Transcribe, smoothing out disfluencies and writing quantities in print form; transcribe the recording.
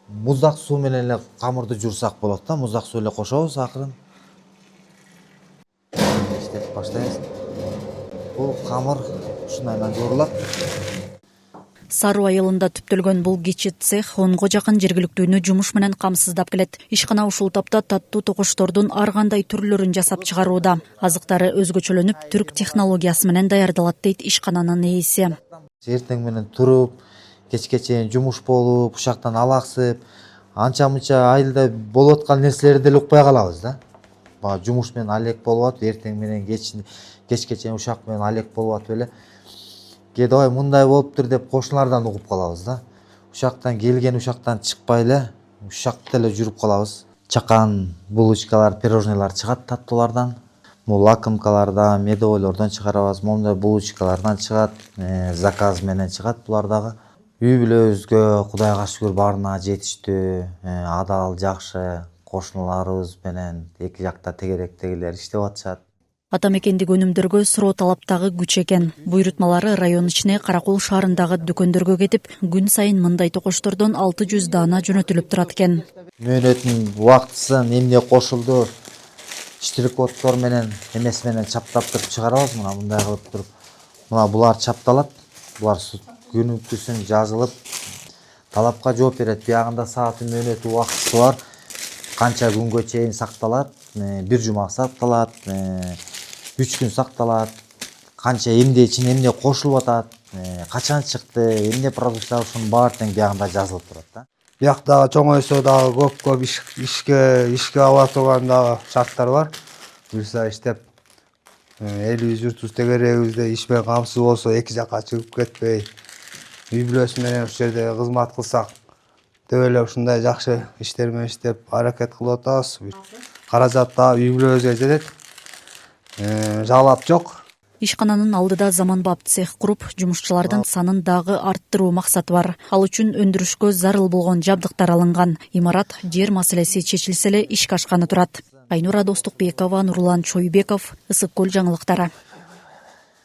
Муздак суу менен эле камырды жуурсак болот да. Муздак суу эле кошобуз акырын. Иштетип баштайбыз. Бул камыр ушундай менен жуурулат. Саруу айылында түптөлгөн бул кичи цех 10го жакын жергиликтүүнү жумуш менен камсыздап келет. Ишкана ушул тапта таттуу токочтордун ар кандай түрлөрүн жасап чыгарууда. Азыктары өзгөчөлөнүп, түрк технологиясы менен даярдалат дейт ишкананын ээси. Эртең менен туруп, кечке чейин жумуш болуп, ушактан алаксып, анча-мынча айылда болуп аткан нерселерди деле укпай калабыз да. Баягы жумуш менен алек болуп атып, эртең менен кечке чейин ушак менен алек болуп атып эле кээде ой мындай болуптур деп кошуналардан угуп калабыз да. Ушактан келген ушактан чыкпай эле ушакта эле жүрүп калабыз. Чакан булочкалар, пирожнойлар чыгат таттуулардан. Бул лакымкалардан, медовойлордон чыгарабыз. Момундай булочкалардан чыгат, заказ менен чыгат булар дагы. Үй бүлөбүзгө Кудайга шүгүр баарына жетиштүү, адал, жакшы кошуналарыбыз менен эки жакта тегеректегилер иштеп атышат. Ата мекендик өнүмдөргө суроо талаптагы күч экен. Буйрутмалары район ичине Каракол шаарындагы дүкөндөргө кетип, күн сайын мындай токочтордон 600 даана жөнөтүлүп турат экен. Мөөнөтүн убактысын эмне кошулду, штрих-коддор менен эмеси менен чаптап туруп чыгарабыз. Мындай кылып туруп. Булар чапталат. Булар күнүмкүсүн жазылып, талапка жооп берет. Биягында сааты, мөөнөтү, убактысы бар. Канча күнгө чейин сакталат, бир жума сакталат, 3 күн сакталат. Канча эмне ичине эмне кошулуп атат, качан чыкты, эмне продукция ушунун баары тең биягында жазылып турат да. Биякта чоңойсо дагы көп ишке ала турган дагы шарттар бар. Буюрса иштеп элибиз журтубуз тегерегибизде иш менен камсыз болсо эки жакка чыгып кетпей, үй бүлөсү менен ушул жерде кызмат кылсак деп эле ушундай жакшы иштер менен иштеп аракет кылып атабыз. Каражат дагы үй бүлөбүзгө жетет. Жалап жок. Ишкананын алдыда заманбап цех куруп, жумушчулардын санын дагы арттыруу максаты бар. Ал үчүн өндүрүшкө зарыл болгон жабдыктар алынган. Имарат жер маселеси чечилсе эле ишке ашканы турат. Айнура Достукбекова, Нурлан Чойбеков, Ысык Көл жаңылыктары.